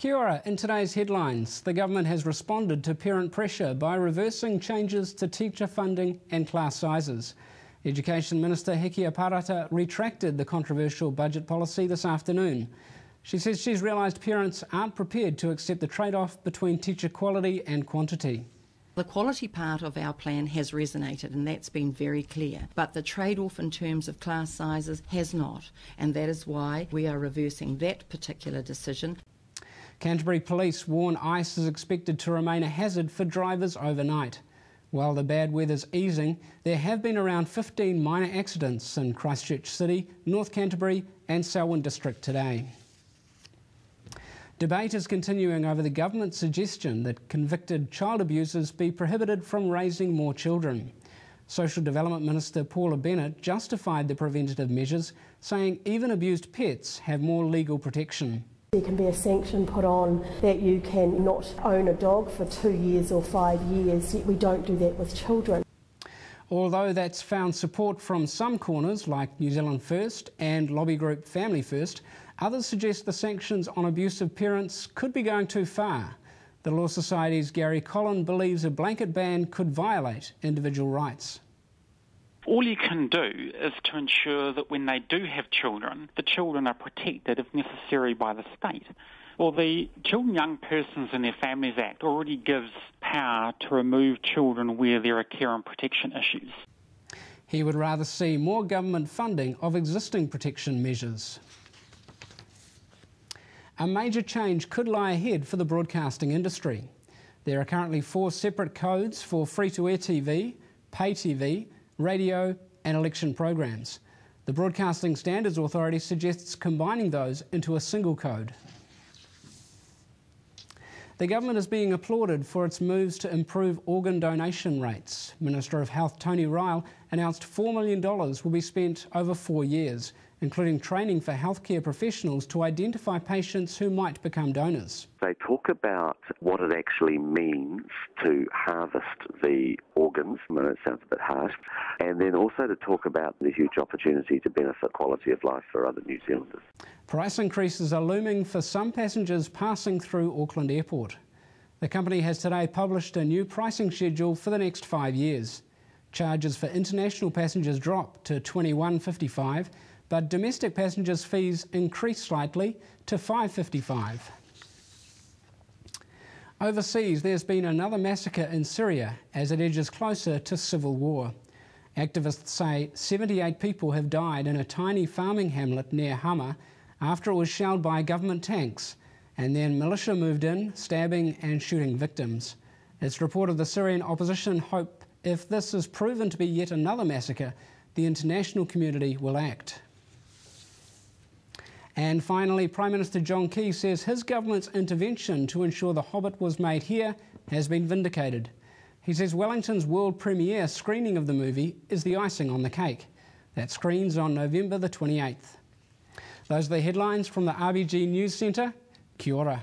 Kia ora. In today's headlines, the government has responded to parent pressure by reversing changes to teacher funding and class sizes. Education Minister Hekia Parata retracted the controversial budget policy this afternoon. She says she's realised parents aren't prepared to accept the trade-off between teacher quality and quantity. The quality part of our plan has resonated, and that's been very clear. But the trade-off in terms of class sizes has not, and that is why we are reversing that particular decision. Canterbury Police warn ice is expected to remain a hazard for drivers overnight. While the bad weather's easing, there have been around 15 minor accidents in Christchurch City, North Canterbury and Selwyn District today. Debate is continuing over the government's suggestion that convicted child abusers be prohibited from raising more children. Social Development Minister Paula Bennett justified the preventative measures, saying even abused pets have more legal protection. There can be a sanction put on that you can not own a dog for 2 years or 5 years, yet we don't do that with children. Although that's found support from some corners like New Zealand First and lobby group Family First, others suggest the sanctions on abusive parents could be going too far. The Law Society's Gary Collin believes a blanket ban could violate individual rights. All you can do is to ensure that when they do have children, the children are protected if necessary by the state. Well, the Children and Young Persons and Their Families Act already gives power to remove children where there are care and protection issues. He would rather see more government funding of existing protection measures. A major change could lie ahead for the broadcasting industry. There are currently 4 separate codes for free-to-air TV, pay TV, radio and election programs. The Broadcasting Standards Authority suggests combining those into a single code. The government is being applauded for its moves to improve organ donation rates. Minister of Health Tony Ryle announced $4 million will be spent over 4 years, including training for healthcare professionals to identify patients who might become donors. They talk about what it actually means to harvest the organs, and it sounds a bit harsh, and then also to talk about the huge opportunity to benefit quality of life for other New Zealanders. Price increases are looming for some passengers passing through Auckland Airport. The company has today published a new pricing schedule for the next 5 years. Charges for international passengers drop to $21.55, but domestic passengers' fees increase slightly to $5.55. Overseas, there's been another massacre in Syria as it edges closer to civil war. Activists say 78 people have died in a tiny farming hamlet near Hama after it was shelled by government tanks, and then militia moved in, stabbing and shooting victims. It's reported the Syrian opposition hope if this is proven to be yet another massacre, the international community will act. And finally, Prime Minister John Key says his government's intervention to ensure The Hobbit was made here has been vindicated. He says Wellington's world premiere screening of the movie is the icing on the cake. That screens on November the 28th. Those are the headlines from the RBG News Centre. Kia ora.